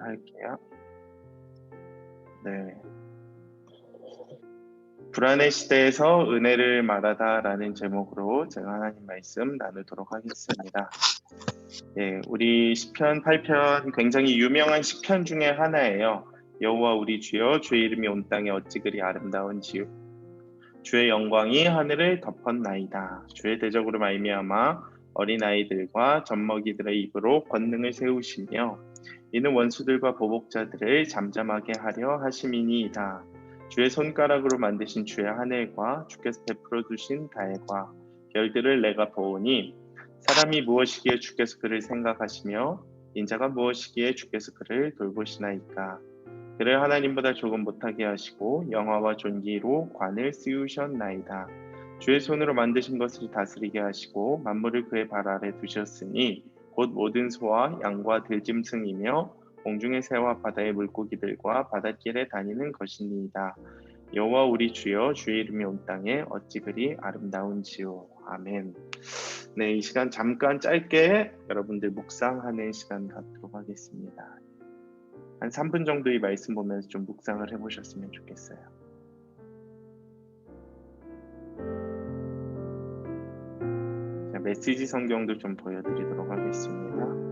할게요. 네. 불안의 시대에서 은혜를 말하다라는 제목으로 제가 하나님 말씀 나누도록 하겠습니다. 예, 우리 시편 8편 굉장히 유명한 시편 중에 하나예요. 여호와 우리 주여 주의 이름이 온 땅에 어찌 그리 아름다운지요. 주의 영광이 하늘을 덮었나이다. 주의 대적으로 말미암아 어린아이들과 젖먹이들의 입으로 권능을 세우시며 이는 원수들과 보복자들을 잠잠하게 하려 하심이니이다. 주의 손가락으로 만드신 주의 하늘과 주께서 베풀어 두신 달과 별들을 내가 보오니 사람이 무엇이기에 주께서 그를 생각하시며 인자가 무엇이기에 주께서 그를 돌보시나이까. 그를 하나님보다 조금 못하게 하시고 영화와 존귀로 관을 씌우셨나이다. 주의 손으로 만드신 것을 다스리게 하시고 만물을 그의 발 아래 두셨으니 곧 모든 소와 양과 들짐승이며 공중의 새와 바다의 물고기들과 바닷길에 다니는 것이니이다. 여호와 우리 주여 주의 이름이 온 땅에 어찌 그리 아름다운지요. 아멘. 네, 이 시간 잠깐 짧게 여러분들 묵상하는 시간 갖도록 하겠습니다. 한 3분 정도 이 말씀 보면서 좀 묵상을 해보셨으면 좋겠어요. 자, 메시지 성경도 좀 보여드리도록 하겠습니다.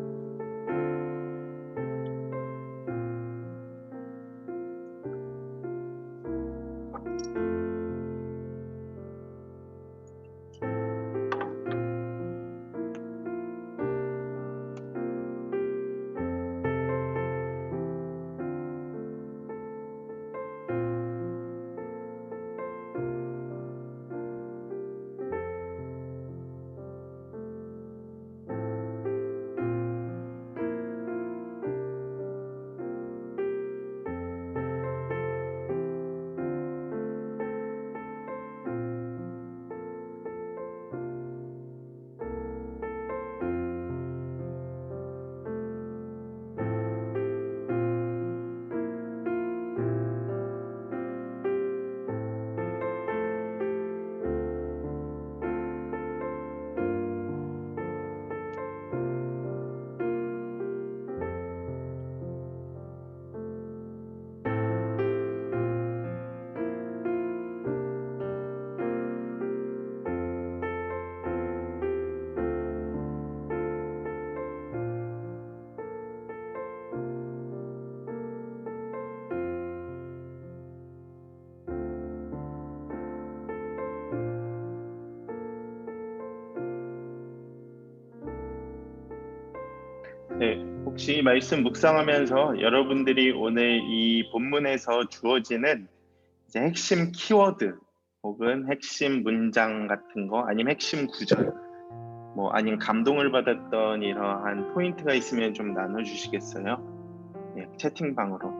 네, 혹시 말씀 묵상하면서 여러분들이 오늘 이 본문에서 주어지는 이제 핵심 키워드 혹은 핵심 문장 같은 거 아니면 핵심 구절 뭐 아니면 감동을 받았던 이러한 포인트가 있으면 좀 나눠주시겠어요? 네, 채팅방으로.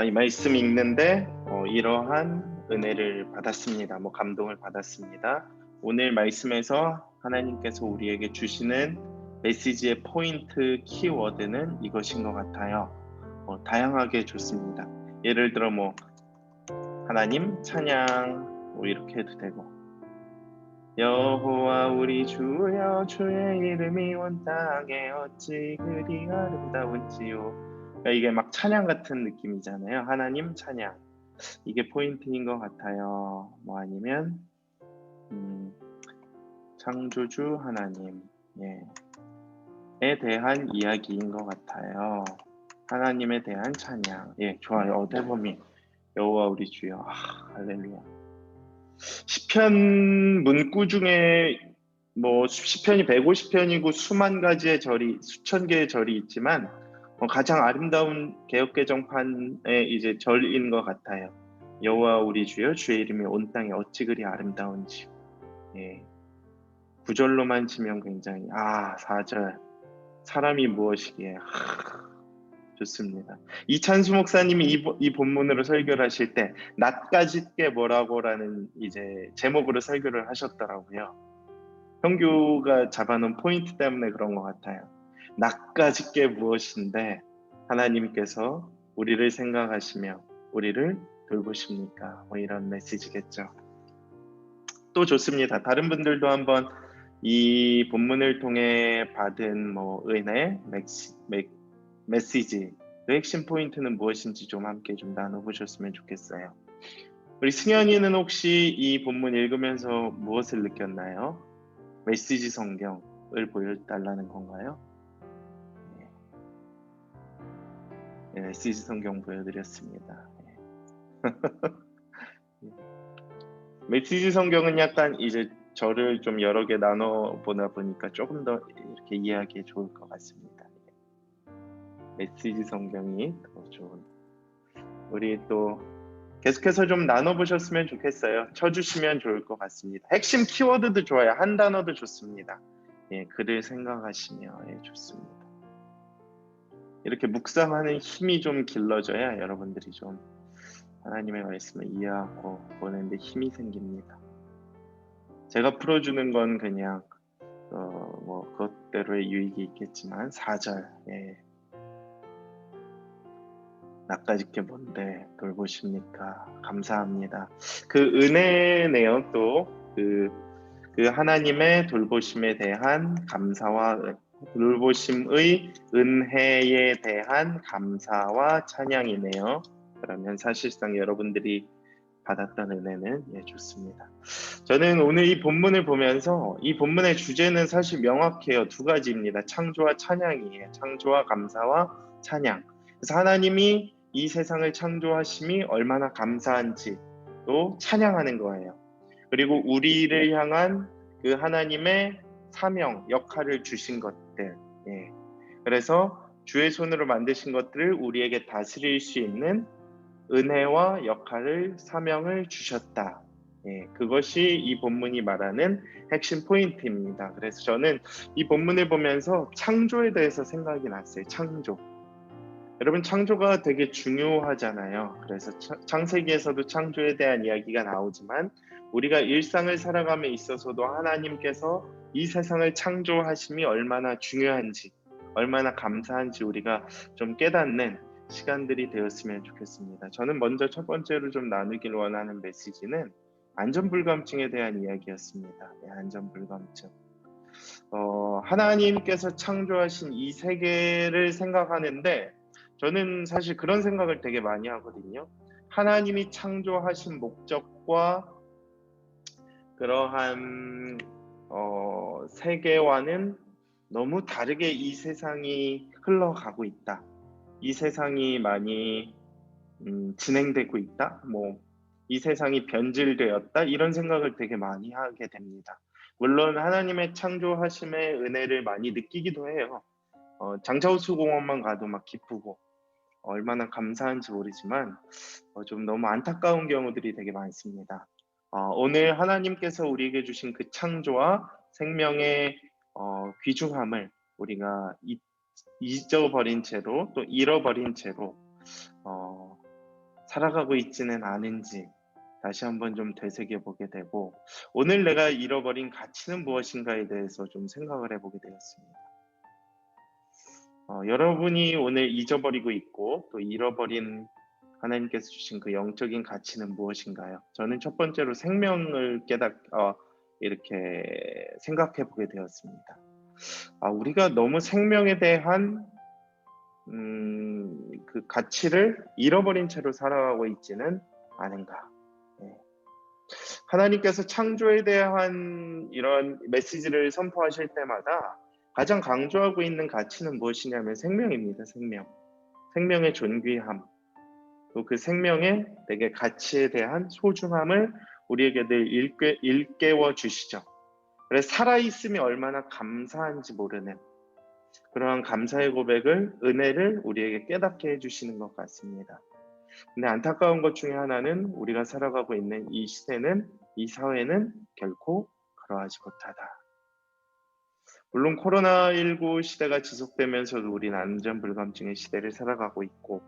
이 말씀 읽는데 이러한 은혜를 받았습니다. 뭐 감동을 받았습니다. 오늘 말씀에서 하나님께서 우리에게 주시는 메시지의 포인트 키워드는 이것인 것 같아요. 다양하게 좋습니다. 예를 들어 뭐 하나님 찬양 뭐 이렇게 해도 되고 여호와 우리 주여 주의 이름이 온 땅에 어찌 그리 아름다운지요. 그러니까 이게 막 찬양 같은 느낌이잖아요. 하나님 찬양 이게 포인트인 것 같아요. 뭐 아니면 창조주 하나님 에 대한 이야기인 것 같아요. 하나님에 대한 찬양. 좋아요. 대범이 여호와 우리 주여. 할렐루야. 시편 문구 중에 뭐 시편이 150편이고 수만 가지의 절이 수천 개의 절이 있지만 가장 아름다운 개역개정판의 이제 절인 것 같아요. 여호와 우리 주여 주의 이름이 온 땅에 어찌 그리 아름다운지. 9절로만 치면 굉장히 4절 사람이 무엇이기에 좋습니다. 이찬수 목사님이 이 본문으로 설교를 하실 때 낫까짓 게 뭐라고라는 이제 제목으로 설교를 하셨더라고요. 형규가 잡아놓은 포인트 때문에 그런 것 같아요. 낫까짓 게 무엇인데 하나님께서 우리를 생각하시며 우리를 돌보십니까? 뭐 이런 메시지겠죠. 또 좋습니다. 다른 분들도 한번 이 본문을 통해 받은 뭐 은혜, 메시지, 그 핵심 포인트는 무엇인지 좀 함께 좀 나눠보셨으면 좋겠어요. 우리 승현이는 혹시 이 본문 읽으면서 무엇을 느꼈나요? 메시지 성경을 보여달라는 건가요? 네, 메시지 성경 보여드렸습니다. 메시지 성경은 약간 이제 저를 좀 여러 개 나눠 보다 보니까 조금 더 이렇게 이해하기 좋을 것 같습니다. 메시지 성경이 더 좋은. 우리 또 계속해서 좀 나눠보셨으면 좋겠어요. 쳐주시면 좋을 것 같습니다. 핵심 키워드도 좋아요. 한 단어도 좋습니다. 예, 글을 생각하시며 좋습니다. 이렇게 묵상하는 힘이 좀 길러져야 여러분들이 좀 하나님의 말씀을 이해하고 보는데 힘이 생깁니다. 제가 풀어주는 건 그냥 뭐 그것대로의 유익이 있겠지만 4절 나까짓게 뭔데 돌보십니까? 감사합니다. 그 은혜네요. 또 그 하나님의 돌보심에 대한 감사와 돌보심의 은혜에 대한 감사와 찬양이네요. 그러면 사실상 여러분들이 받았던 은혜는 좋습니다. 저는 오늘 이 본문을 보면서 이 본문의 주제는 사실 명확해요. 두 가지입니다. 창조와 찬양이에요. 창조와 감사와 찬양. 그래서 하나님이 이 세상을 창조하심이 얼마나 감사한지 또 찬양하는 거예요. 그리고 우리를 향한 그 하나님의 사명, 역할을 주신 것들. 그래서 주의 손으로 만드신 것들을 우리에게 다스릴 수 있는 은혜와 역할을, 사명을 주셨다. 그것이 이 본문이 말하는 핵심 포인트입니다. 그래서 저는 이 본문을 보면서 창조에 대해서 생각이 났어요. 창조. 여러분, 창조가 되게 중요하잖아요. 그래서 창세기에서도 창조에 대한 이야기가 나오지만 우리가 일상을 살아감에 있어서도 하나님께서 이 세상을 창조하심이 얼마나 중요한지, 얼마나 감사한지 우리가 좀 깨닫는 시간들이 되었으면 좋겠습니다. 저는 먼저 첫 번째로 좀 나누길 원하는 메시지는 안전불감증에 대한 이야기였습니다. 안전불감증. 하나님께서 창조하신 이 세계를 생각하는데 저는 사실 그런 생각을 되게 많이 하거든요. 하나님이 창조하신 목적과 그러한 세계와는 너무 다르게 이 세상이 흘러가고 있다. 이 세상이 많이 진행되고 있다. 이 세상이 변질되었다. 이런 생각을 되게 많이 하게 됩니다. 물론 하나님의 창조하심의 은혜를 많이 느끼기도 해요. 장차호수공원만 가도 막 기쁘고 얼마나 감사한지 모르지만 좀 너무 안타까운 경우들이 되게 많습니다. 오늘 하나님께서 우리에게 주신 그 창조와 생명의 귀중함을 우리가 잊어버린 채로 또 잃어버린 채로 살아가고 있지는 않은지 다시 한번 좀 되새겨보게 되고 오늘 내가 잃어버린 가치는 무엇인가에 대해서 좀 생각을 해보게 되었습니다. 여러분이 오늘 잊어버리고 있고 또 잃어버린 하나님께서 주신 그 영적인 가치는 무엇인가요? 저는 첫 번째로 생명을 이렇게 생각해 보게 되었습니다. 우리가 너무 생명에 대한 그 가치를 잃어버린 채로 살아가고 있지는 않은가. 하나님께서 창조에 대한 이런 메시지를 선포하실 때마다 가장 강조하고 있는 가치는 무엇이냐면 생명입니다. 생명의 존귀함, 또 그 생명의 되게 가치에 대한 소중함을 우리에게 늘 일깨워 주시죠. 그래서 살아있음이 얼마나 감사한지 모르는 그러한 감사의 고백을, 은혜를 우리에게 깨닫게 해주시는 것 같습니다. 근데 안타까운 것 중에 하나는 우리가 살아가고 있는 이 시대는, 이 사회는 결코 그러하지 못하다. 물론 코로나19 시대가 지속되면서도 우리는 안전불감증의 시대를 살아가고 있고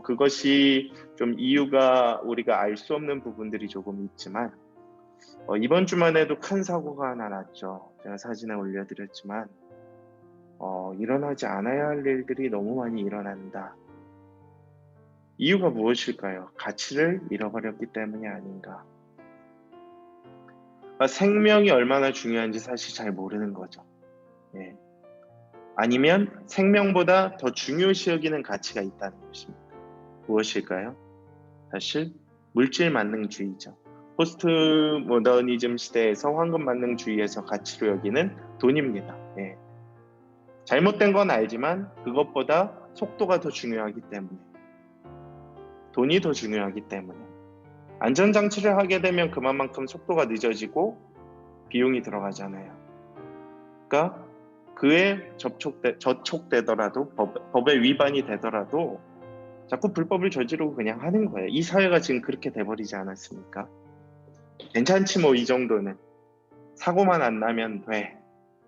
그것이 좀 이유가 우리가 알 수 없는 부분들이 조금 있지만 이번 주만 해도 큰 사고가 하나 났죠. 제가 사진에 올려드렸지만 일어나지 않아야 할 일들이 너무 많이 일어난다. 이유가 무엇일까요? 가치를 잃어버렸기 때문이 아닌가. 생명이 얼마나 중요한지 사실 잘 모르는 거죠. 아니면 생명보다 더 중요시 여기는 가치가 있다는 것입니다. 무엇일까요? 사실 물질 만능주의죠. 포스트 모더니즘 시대에서 황금 만능주의에서 가치로 여기는 돈입니다. 예. 잘못된 건 알지만 그것보다 속도가 더 중요하기 때문에, 돈이 더 중요하기 때문에 안전장치를 하게 되면 그만큼 속도가 늦어지고 비용이 들어가잖아요. 그러니까 그에 저촉되더라도 법에 위반이 되더라도 자꾸 불법을 저지르고 그냥 하는 거예요. 이 사회가 지금 그렇게 돼버리지 않았습니까? 괜찮지 뭐 이 정도는, 사고만 안 나면 돼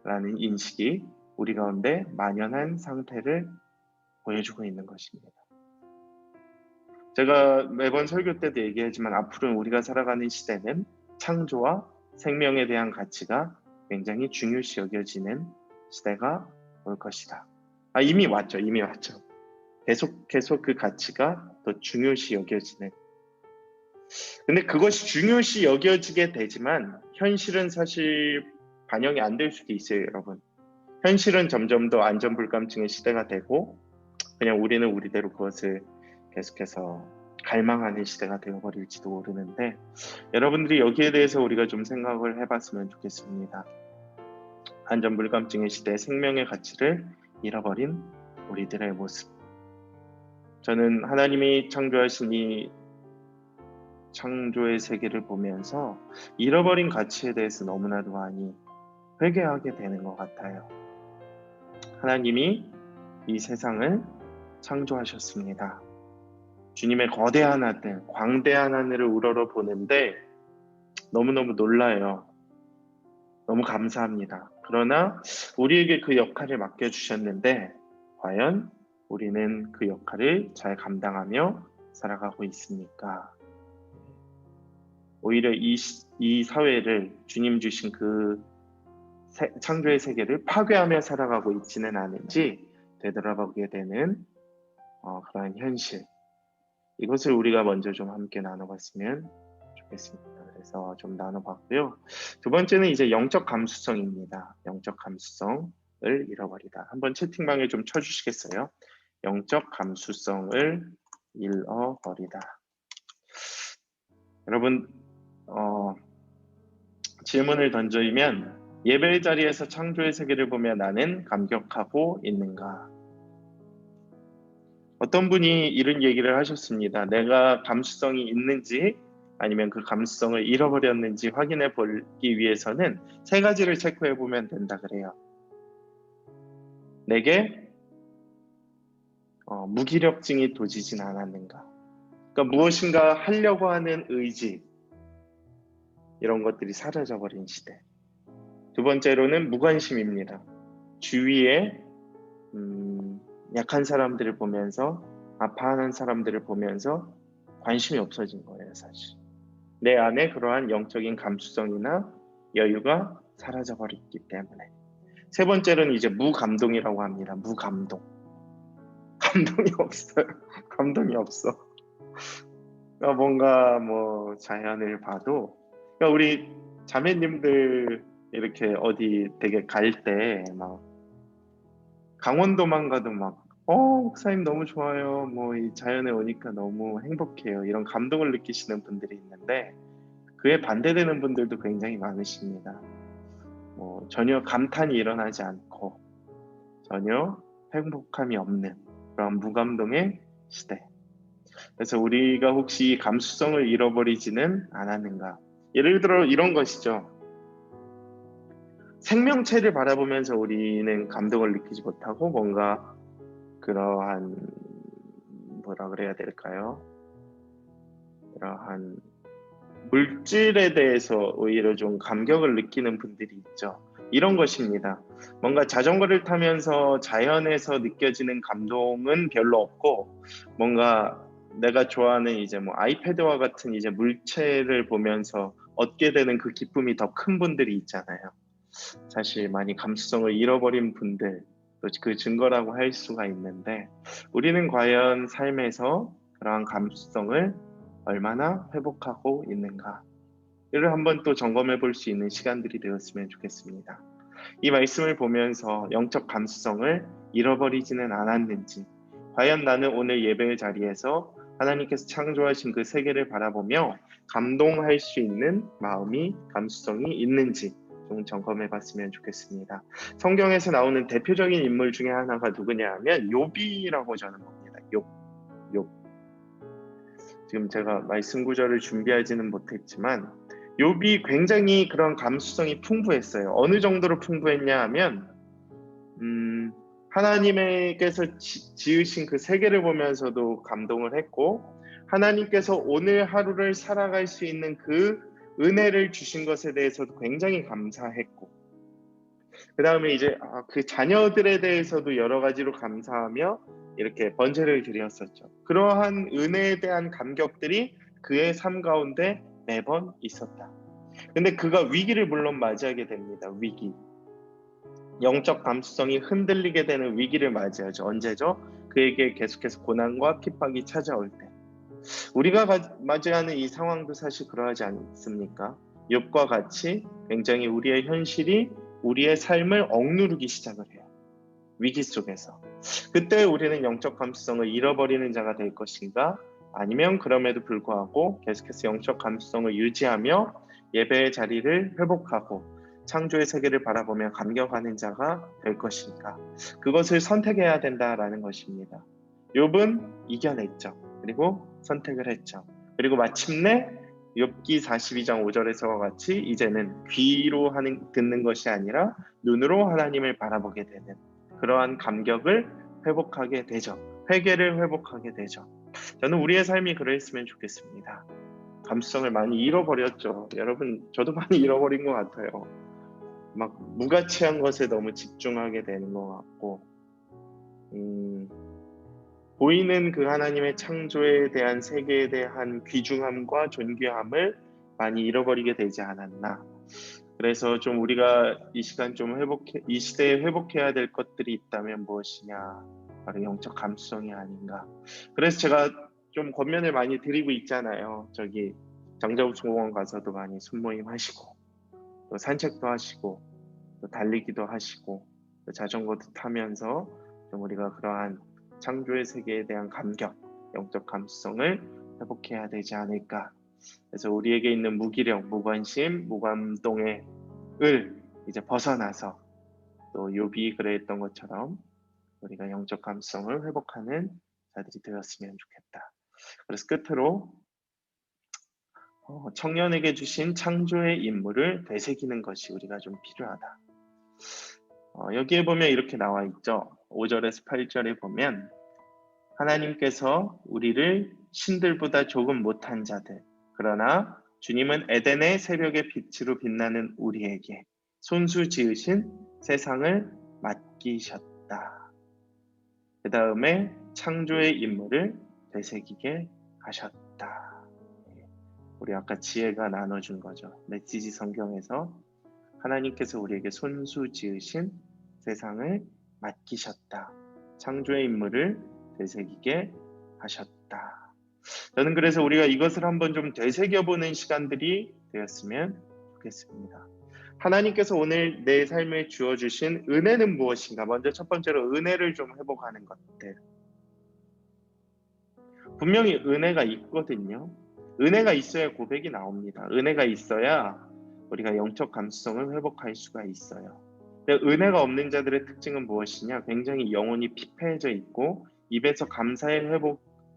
라는 인식이 우리 가운데 만연한 상태를 보여주고 있는 것입니다. 제가 매번 설교 때도 얘기하지만 앞으로 우리가 살아가는 시대는 창조와 생명에 대한 가치가 굉장히 중요시 여겨지는 시대가 올 것이다. 이미 왔죠. 계속 그 가치가 더 중요시 여겨지는. 근데 그것이 중요시 여겨지게 되지만 현실은 사실 반영이 안 될 수도 있어요, 여러분. 현실은 점점 더 안전불감증의 시대가 되고 그냥 우리는 우리대로 그것을 계속해서 갈망하는 시대가 되어버릴지도 모르는데, 여러분들이 여기에 대해서 우리가 좀 생각을 해봤으면 좋겠습니다. 안전불감증의 시대에 생명의 가치를 잃어버린 우리들의 모습. 저는 하나님이 창조하신 이 창조의 세계를 보면서 잃어버린 가치에 대해서 너무나도 많이 회개하게 되는 것 같아요. 하나님이 이 세상을 창조하셨습니다. 주님의 거대한 하늘, 광대한 하늘을 우러러 보는데 너무너무 놀라요. 너무 감사합니다. 그러나 우리에게 그 역할을 맡겨주셨는데 과연 우리는 그 역할을 잘 감당하며 살아가고 있습니까? 오히려 이 사회를 주님 주신 그 창조의 세계를 파괴하며 살아가고 있지는 않은지 되돌아보게 되는 그러한 현실, 이것을 우리가 먼저 좀 함께 나눠봤으면 좋겠습니다. 그래서 좀 나눠봤고요. 두 번째는 이제 영적 감수성입니다. 영적 감수성을 잃어버리다. 한번 채팅방에 좀 쳐주시겠어요? 영적 감수성을 잃어버리다. 여러분, 질문을 던지면 예배의 자리에서 창조의 세계를 보며 나는 감격하고 있는가? 어떤 분이 이런 얘기를 하셨습니다. 내가 감수성이 있는지 아니면 그 감수성을 잃어버렸는지 확인해 보기 위해서는 세 가지를 체크해 보면 된다 그래요. 내게 무기력증이 도지진 않았는가? 그러니까 무엇인가 하려고 하는 의지, 이런 것들이 사라져버린 시대. 두 번째로는 무관심입니다. 주위에 약한 사람들을 보면서, 아파하는 사람들을 보면서 관심이 없어진 거예요, 사실. 내 안에 그러한 영적인 감수성이나 여유가 사라져버렸기 때문에. 세 번째로는 이제 무감동이라고 합니다. 무감동. 감동이 없어요. 감동이 없어. 그러니까 뭔가 뭐 자연을 봐도, 그러니까 우리 자매님들 이렇게 어디 되게 갈 때 막 강원도만 가도 막 목사님 너무 좋아요. 뭐 이 자연에 오니까 너무 행복해요. 이런 감동을 느끼시는 분들이 있는데 그에 반대되는 분들도 굉장히 많으십니다. 전혀 감탄이 일어나지 않고 전혀 행복함이 없는 그런 무감동의 시대. 그래서 우리가 혹시 감수성을 잃어버리지는 않았는가? 예를 들어 이런 것이죠. 생명체를 바라보면서 우리는 감동을 느끼지 못하고 뭔가 그러한 뭐라 그래야 될까요? 그러한 물질에 대해서 오히려 좀 감격을 느끼는 분들이 있죠. 이런 것입니다. 뭔가 자전거를 타면서 자연에서 느껴지는 감동은 별로 없고, 뭔가 내가 좋아하는 이제 뭐 아이패드와 같은 이제 물체를 보면서 얻게 되는 그 기쁨이 더 큰 분들이 있잖아요. 사실 많이 감수성을 잃어버린 분들, 또 그 증거라고 할 수가 있는데, 우리는 과연 삶에서 그러한 감수성을 얼마나 회복하고 있는가? 이를 한번 또 점검해 볼 수 있는 시간들이 되었으면 좋겠습니다. 이 말씀을 보면서 영적 감수성을 잃어버리지는 않았는지, 과연 나는 오늘 예배의 자리에서 하나님께서 창조하신 그 세계를 바라보며 감동할 수 있는 마음이, 감수성이 있는지 좀 점검해 봤으면 좋겠습니다. 성경에서 나오는 대표적인 인물 중에 하나가 누구냐 하면 욥이라고 저는 봅니다. 욥. 지금 제가 말씀 구절을 준비하지는 못했지만 욥이 굉장히 그런 감수성이 풍부했어요. 어느 정도로 풍부했냐 하면 하나님께서 지으신 그 세계를 보면서도 감동을 했고, 하나님께서 오늘 하루를 살아갈 수 있는 그 은혜를 주신 것에 대해서도 굉장히 감사했고, 그 다음에 이제 그 자녀들에 대해서도 여러 가지로 감사하며 이렇게 번제를 드렸었죠. 그러한 은혜에 대한 감격들이 그의 삶 가운데 매번 있었다. 근데 그가 위기를 물론 맞이하게 됩니다. 위기. 영적 감수성이 흔들리게 되는 위기를 맞이하죠. 언제죠? 그에게 계속해서 고난과 핍박이 찾아올 때. 우리가 맞이하는 이 상황도 사실 그러하지 않습니까? 욥과 같이 굉장히 우리의 현실이 우리의 삶을 억누르기 시작을 해요. 위기 속에서. 그때 우리는 영적 감수성을 잃어버리는 자가 될 것인가? 아니면 그럼에도 불구하고 계속해서 영적 감수성을 유지하며 예배의 자리를 회복하고 창조의 세계를 바라보며 감격하는 자가 될 것인가? 그것을 선택해야 된다라는 것입니다. 욥은 이겨냈죠. 그리고 선택을 했죠. 그리고 마침내 욥기 42장 5절에서와 같이 이제는 귀로 듣는 것이 아니라 눈으로 하나님을 바라보게 되는 그러한 감격을 회복하게 되죠. 회개를 회복하게 되죠. 저는 우리의 삶이 그랬으면 좋겠습니다. 감수성을 많이 잃어버렸죠. 여러분, 저도 많이 잃어버린 것 같아요. 막 무가치한 것에 너무 집중하게 되는 것 같고, 보이는 그 하나님의 창조에 대한 세계에 대한 귀중함과 존귀함을 많이 잃어버리게 되지 않았나. 그래서 좀 우리가 이 시간 좀 이 시대에 회복해야 될 것들이 있다면 무엇이냐? 바로 영적 감수성이 아닌가. 그래서 제가 좀 권면을 많이 드리고 있잖아요. 저기 장자부총공원 가서도 많이 순모임 하시고, 또 산책도 하시고, 또 달리기도 하시고, 또 자전거도 타면서 좀 우리가 그러한 창조의 세계에 대한 감격, 영적 감수성을 회복해야 되지 않을까. 그래서 우리에게 있는 무기력, 무관심, 무감동의 을 이제 벗어나서 또 욥이 그랬던 것처럼 우리가 영적 감수성을 회복하는 자들이 되었으면 좋겠다. 그래서 끝으로 청년에게 주신 창조의 임무를 되새기는 것이 우리가 좀 필요하다. 여기에 보면 이렇게 나와 있죠. 5절에서 8절에 보면 하나님께서 우리를 신들보다 조금 못한 자들, 그러나 주님은 에덴의 새벽의 빛으로 빛나는 우리에게 손수 지으신 세상을 맡기셨다. 그 다음에 창조의 임무를 되새기게 하셨다. 우리 아까 지혜가 나눠준 거죠. 메시지 성경에서 하나님께서 우리에게 손수 지으신 세상을 맡기셨다. 창조의 임무를 되새기게 하셨다. 저는 그래서 우리가 이것을 한번 좀 되새겨보는 시간들이 되었으면 좋겠습니다. 하나님께서 오늘 내 삶에 주어주신 은혜는 무엇인가? 먼저 첫 번째로 은혜를 좀 회복하는 것들. 분명히 은혜가 있거든요. 은혜가 있어야 고백이 나옵니다. 은혜가 있어야 우리가 영적 감수성을 회복할 수가 있어요. 근데 은혜가 없는 자들의 특징은 무엇이냐? 굉장히 영혼이 피폐해져 있고 입에서 감사의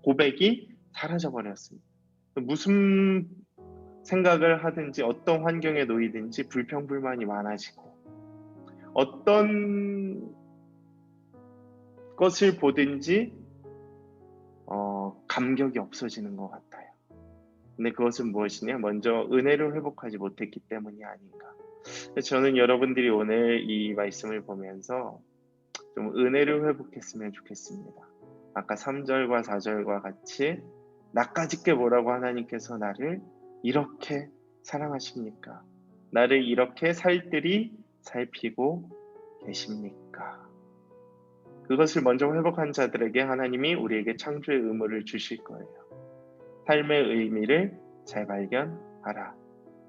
고백이 사라져버렸습니다. 무슨 생각을 하든지 어떤 환경에 놓이든지 불평불만이 많아지고 어떤 것을 보든지 감격이 없어지는 것 같아요. 근데 그것은 무엇이냐? 먼저 은혜를 회복하지 못했기 때문이 아닌가. 저는 여러분들이 오늘 이 말씀을 보면서 좀 은혜를 회복했으면 좋겠습니다. 아까 3절과 4절과 같이 나까짓게 뭐라고 하나님께서 나를 이렇게 사랑하십니까? 나를 이렇게 살뜰히 살피고 계십니까? 그것을 먼저 회복한 자들에게 하나님이 우리에게 창조의 의무를 주실 거예요. 삶의 의미를 잘 발견하라.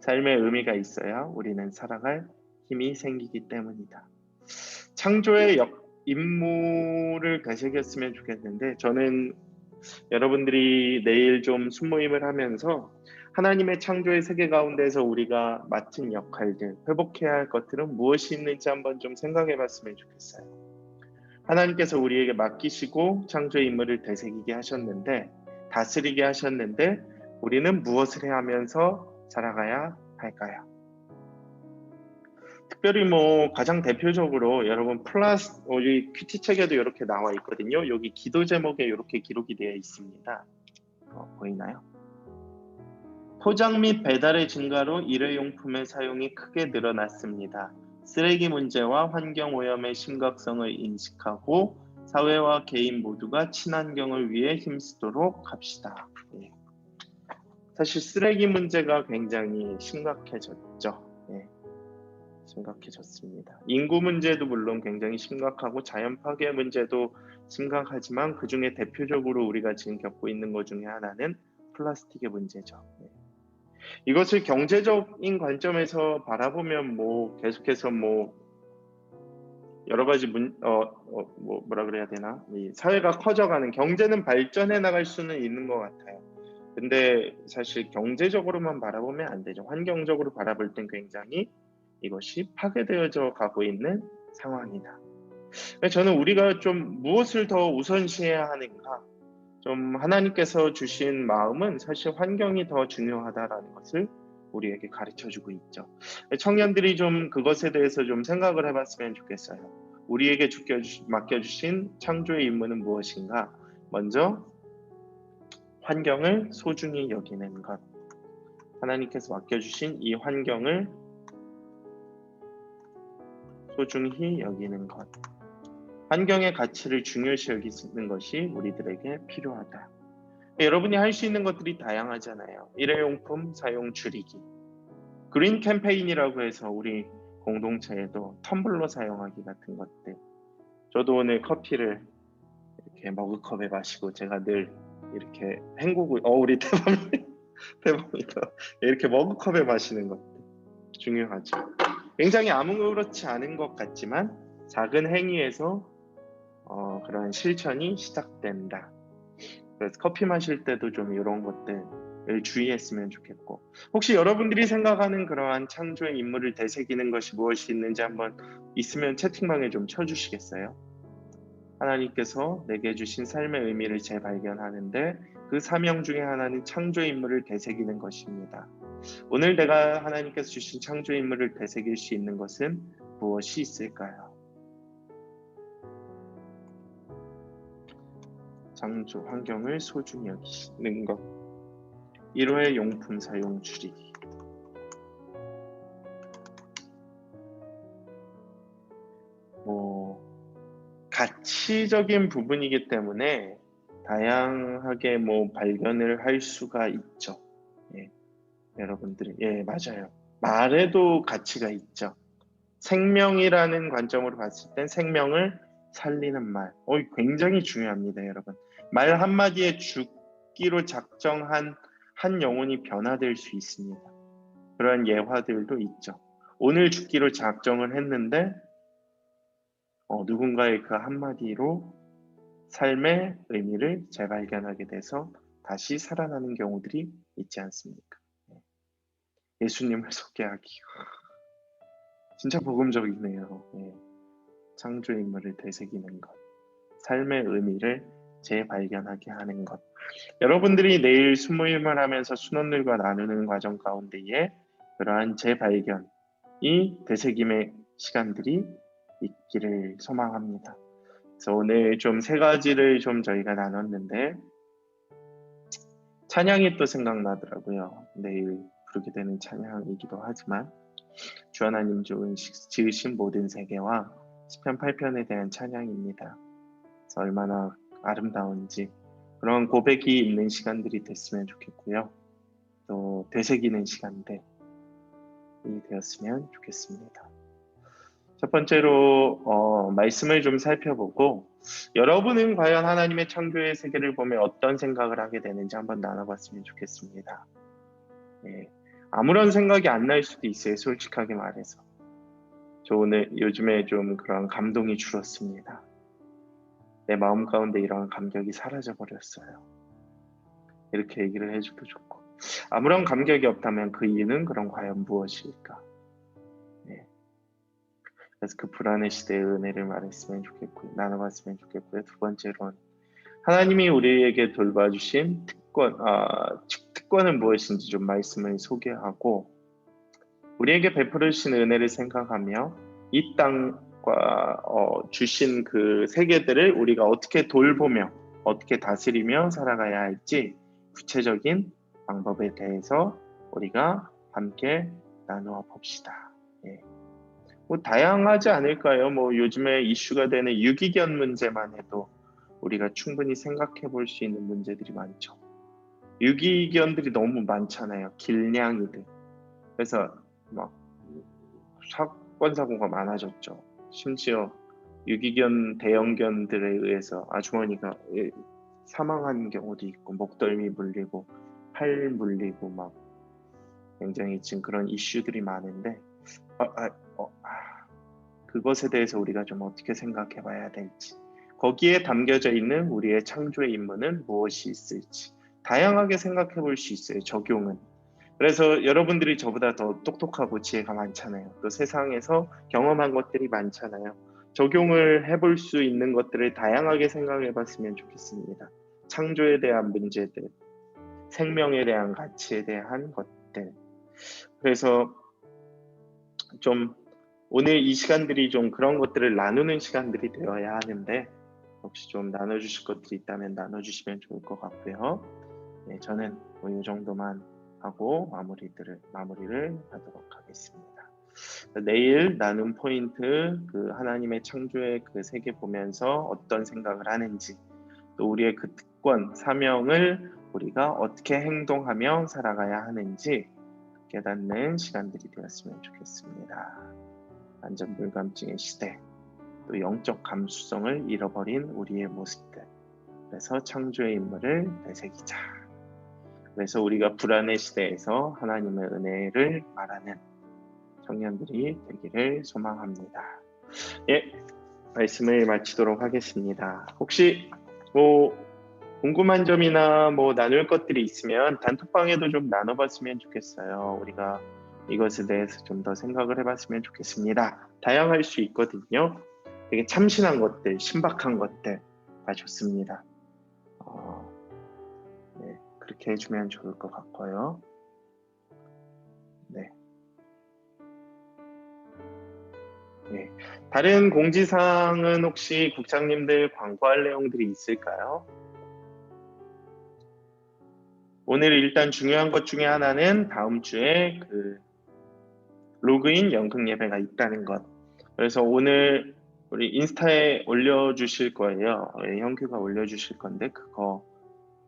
삶의 의미가 있어야 우리는 살아갈 힘이 생기기 때문이다. 창조의 임무를 되새겼으면 좋겠는데, 저는 여러분들이 내일 좀 순모임을 하면서 하나님의 창조의 세계 가운데서 우리가 맡은 역할들, 회복해야 할 것들은 무엇이 있는지 한번 좀 생각해 봤으면 좋겠어요. 하나님께서 우리에게 맡기시고 창조의 임무를 되새기게 하셨는데, 다스리게 하셨는데, 우리는 무엇을 해야 하면서 살아가야 할까요? 특별히 가장 대표적으로 여러분 우리 큐티 책에도 이렇게 나와 있거든요. 여기 기도 제목에 이렇게 기록이 되어 있습니다. 보이나요? 포장 및 배달의 증가로 일회용품의 사용이 크게 늘어났습니다. 쓰레기 문제와 환경 오염의 심각성을 인식하고 사회와 개인 모두가 친환경을 위해 힘쓰도록 합시다. 사실 쓰레기 문제가 굉장히 심각해졌죠. 심각해졌습니다. 인구 문제도 물론 굉장히 심각하고 자연 파괴 문제도 심각하지만 그 중에 대표적으로 우리가 지금 겪고 있는 것 중에 하나는 플라스틱의 문제죠. 이것을 경제적인 관점에서 바라보면 계속해서 여러 가지 뭐라 그래야 되나? 이 사회가 커져가는, 경제는 발전해 나갈 수는 있는 것 같아요. 근데 사실 경제적으로만 바라보면 안 되죠. 환경적으로 바라볼 땐 굉장히 이것이 파괴되어져 가고 있는 상황이다. 저는 우리가 좀 무엇을 더 우선시해야 하는가? 좀 하나님께서 주신 마음은 사실 환경이 더 중요하다라는 것을 우리에게 가르쳐주고 있죠. 청년들이 좀 그것에 대해서 좀 생각을 해봤으면 좋겠어요. 우리에게 맡겨주신 창조의 임무는 무엇인가? 먼저 환경을 소중히 여기는 것. 하나님께서 맡겨주신 이 환경을 소중히 여기는 것. 환경의 가치를 중요시 여기는 것이 우리들에게 필요하다. 여러분이 할 수 있는 것들이 다양하잖아요. 일회용품 사용 줄이기, 그린 캠페인이라고 해서 우리 공동체에도 텀블러 사용하기 같은 것들. 저도 오늘 커피를 이렇게 머그컵에 마시고 제가 늘 이렇게 헹구고 우리 대범이도 이렇게 머그컵에 마시는 것들 중요하죠. 굉장히 아무렇지 않은 것 같지만 작은 행위에서 그런 실천이 시작된다. 그래서 커피 마실 때도 좀 이런 것들을 주의했으면 좋겠고, 혹시 여러분들이 생각하는 그러한 창조의 임무를 되새기는 것이 무엇이 있는지 한번 있으면 채팅방에 좀 쳐주시겠어요? 하나님께서 내게 주신 삶의 의미를 재발견하는데 그 사명 중에 하나는 창조의 임무를 되새기는 것입니다. 오늘 내가 하나님께서 주신 창조의 임무를 되새길 수 있는 것은 무엇이 있을까요? 창조 환경을 소중히 여기는 것, 일회용품 사용 줄이기. 가치적인 부분이기 때문에 다양하게 발견을 할 수가 있죠. 여러분들이 맞아요. 말에도 가치가 있죠. 생명이라는 관점으로 봤을 땐 생명을 살리는 말, 굉장히 중요합니다, 여러분. 말 한마디에 죽기로 작정한 한 영혼이 변화될 수 있습니다. 그런 예화들도 있죠. 오늘 죽기로 작정을 했는데 누군가의 그 한마디로 삶의 의미를 재발견하게 돼서 다시 살아나는 경우들이 있지 않습니까? 예수님을 소개하기. 진짜 복음적이네요. 창조의 임무를 되새기는 것, 삶의 의미를 재발견하게 하는 것. 여러분들이 내일 순모임을 하면서 순원들과 나누는 과정 가운데에 그러한 재발견이 되새김의 시간들이 있기를 소망합니다. 그래서 오늘 좀 세 가지를 좀 저희가 나눴는데, 찬양이 또 생각나더라고요. 내일 부르게 되는 찬양이기도 하지만 주 하나님 지으신 모든 세계와 시편 8편에 대한 찬양입니다. 그래서 얼마나 아름다운지 그런 고백이 있는 시간들이 됐으면 좋겠고요. 또 되새기는 시간들이 되었으면 좋겠습니다. 첫 번째로 말씀을 좀 살펴보고, 여러분은 과연 하나님의 창조의 세계를 보며 어떤 생각을 하게 되는지 한번 나눠봤으면 좋겠습니다. 아무런 생각이 안 날 수도 있어요, 솔직하게 말해서. 저 오늘 요즘에 좀 그런 감동이 줄었습니다. 내 마음 가운데 이런 감격이 사라져 버렸어요. 이렇게 얘기를 해줘도 좋고, 아무런 감격이 없다면 그 이유는 그럼 과연 무엇일까? 네. 그래서 그 불안의 시대의 은혜를 말했으면 좋겠고, 나눠봤으면 좋겠고요. 두 번째로는 하나님이 우리에게 돌봐주신 특권은 무엇인지 좀 말씀을 소개하고, 우리에게 베풀으신 은혜를 생각하며 이 땅과 주신 그 세계들을 우리가 어떻게 돌보며 어떻게 다스리며 살아가야 할지 구체적인 방법에 대해서 우리가 함께 나누어 봅시다. 예. 뭐 다양하지 않을까요? 뭐 요즘에 이슈가 되는 유기견 문제만 해도 우리가 충분히 생각해 볼 수 있는 문제들이 많죠. 유기견들이 너무 많잖아요. 길냥이들. 그래서 막 사건 사고가 많아졌죠. 심지어 유기견 대형견들에 의해서 아주머니가 사망한 경우도 있고, 목덜미 물리고 팔 물리고 막 굉장히 지금 그런 이슈들이 많은데 그것에 대해서 우리가 좀 어떻게 생각해 봐야 될지, 거기에 담겨져 있는 우리의 창조의 임무는 무엇이 있을지 다양하게 생각해 볼 수 있어요. 적용은. 그래서 여러분들이 저보다 더 똑똑하고 지혜가 많잖아요. 또 세상에서 경험한 것들이 많잖아요. 적용을 해볼 수 있는 것들을 다양하게 생각해 봤으면 좋겠습니다. 창조에 대한 문제들, 생명에 대한 가치에 대한 것들. 그래서 좀 오늘 이 시간들이 좀 그런 것들을 나누는 시간들이 되어야 하는데, 혹시 좀 나눠주실 것들이 있다면 나눠주시면 좋을 것 같고요. 네, 저는 뭐 이 정도만 하고 마무리를 하도록 하겠습니다. 내일 나눔 포인트, 그 하나님의 창조의 그 세계 보면서 어떤 생각을 하는지, 또 우리의 그 특권, 사명을 우리가 어떻게 행동하며 살아가야 하는지 깨닫는 시간들이 되었으면 좋겠습니다. 완전 불감증의 시대, 또 영적 감수성을 잃어버린 우리의 모습들, 그래서 창조의 인물을 되새기자. 그래서 우리가 불안의 시대에서 하나님의 은혜를 말하는 청년들이 되기를 소망합니다. 예, 말씀을 마치도록 하겠습니다. 혹시 뭐 궁금한 점이나 뭐 나눌 것들이 있으면 단톡방에도 좀 나눠봤으면 좋겠어요. 우리가 이것에 대해서 좀 더 생각을 해봤으면 좋겠습니다. 다양할 수 있거든요. 되게 참신한 것들, 신박한 것들 다 좋습니다. 네, 그렇게 해주면 좋을 것 같고요. 네. 네. 다른 공지사항은 혹시 국장님들 광고할 내용들이 있을까요? 오늘 일단 중요한 것 중에 하나는 다음 주에 그 로그인 연극 예배가 있다는 것. 그래서 오늘 우리 인스타에 올려주실 거예요. 형규가 올려주실 건데 그거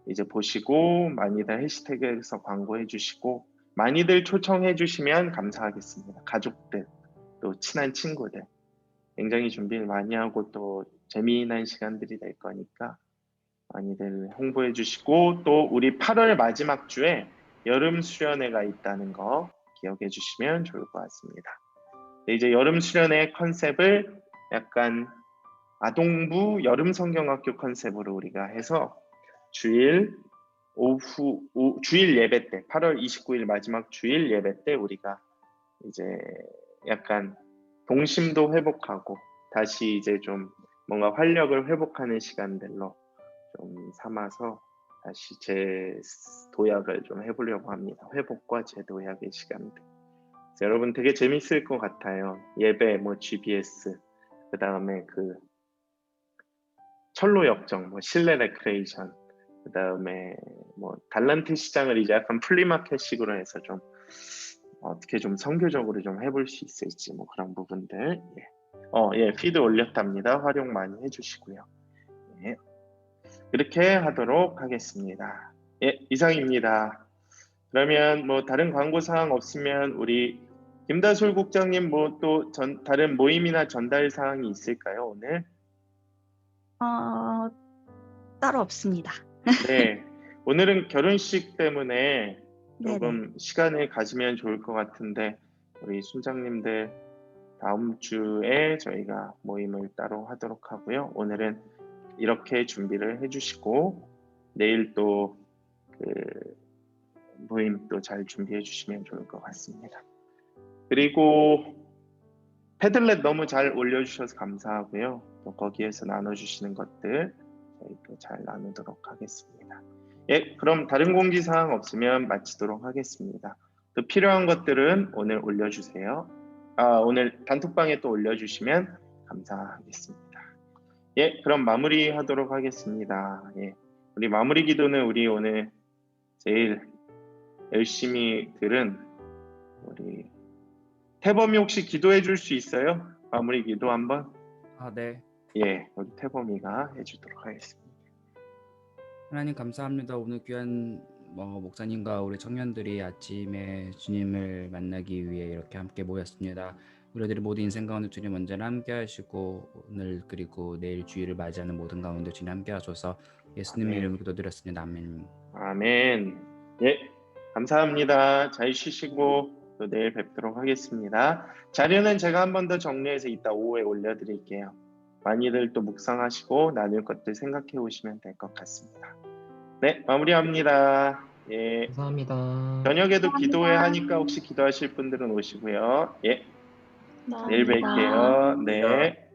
이제 보시고 많이들 해시태그에서 광고해 주시고 많이들 초청해 주시면 감사하겠습니다. 가족들, 또 친한 친구들. 굉장히 준비를 많이 하고 또 재미난 시간들이 될 거니까 많이들 홍보해 주시고, 또 우리 8월 마지막 주에 여름 수련회가 있다는 거 기억해 주시면 좋을 것 같습니다. 이제 여름 수련회 컨셉을 약간 아동부 여름 성경학교 컨셉으로 우리가 해서 주일 주일 예배 때 8월 29일 마지막 주일 예배 때 우리가 이제 약간 동심도 회복하고 다시 이제 좀 뭔가 활력을 회복하는 시간들로 좀 삼아서 다시 재도약을 좀 해보려고 합니다. 회복과 재도약의 시간들. 여러분 되게 재밌을 것 같아요. 예배, 뭐 GBS, 그 다음에 그 철로 역정, 뭐 실내 레크레이션, 그 다음에 뭐 달란트 시장을 이제 약간 플리마켓식으로 해서 좀 어떻게 좀 선교적으로 좀 해볼 수 있을지 뭐 그런 부분들. 예, 피드 올렸답니다. 활용 많이 해주시고요. 예, 이렇게 하도록 하겠습니다. 예, 이상입니다. 그러면 뭐 다른 광고 사항 없으면 우리 김다솔 국장님 뭐 또 다른 모임이나 전달 사항이 있을까요, 오늘? 따로 없습니다. 네, 오늘은 결혼식 때문에 네네. 조금 시간을 가지면 좋을 것 같은데 우리 순장님들 다음 주에 저희가 모임을 따로 하도록 하고요. 오늘은 이렇게 준비를 해주시고 내일 또 그 모임 또 잘 준비해 주시면 좋을 것 같습니다. 그리고 패들렛 너무 잘 올려주셔서 감사하고요. 또 거기에서 나눠주시는 것들 저희 또 잘 나누도록 하겠습니다. 예, 그럼 다른 공지사항 없으면 마치도록 하겠습니다. 또 필요한 것들은 오늘 올려주세요. 오늘 단톡방에 또 올려주시면 감사하겠습니다. 예, 그럼 마무리하도록 하겠습니다. 예, 우리 마무리 기도는 우리 오늘 제일 열심히 들은 우리 태범이 혹시 기도해 줄 수 있어요? 마무리 기도 한번? 네. 예, 우리 태범이가 해주도록 하겠습니다. 하나님 감사합니다. 오늘 귀한 목사님과 우리 청년들이 아침에 주님을 만나기 위해 이렇게 함께 모였습니다. 우리들의 모든 인생 가운데 주님 언제나 함께 하시고 오늘 그리고 내일 주일을 맞이하는 모든 가운데 주님 함께 하셔서 예수님의 아멘. 이름으로 기도드렸습니다. 아멘. 아멘. 예, 감사합니다. 잘 쉬시고 또 내일 뵙도록 하겠습니다. 자료는 제가 한 번 더 정리해서 이따 오후에 올려드릴게요. 많이들 또 묵상하시고 나눌 것들 생각해 오시면 될 것 같습니다. 네, 마무리합니다. 예, 감사합니다. 저녁에도 감사합니다. 기도회 하니까 혹시 기도하실 분들은 오시고요. 예, 내일 감사합니다. 뵐게요. 네.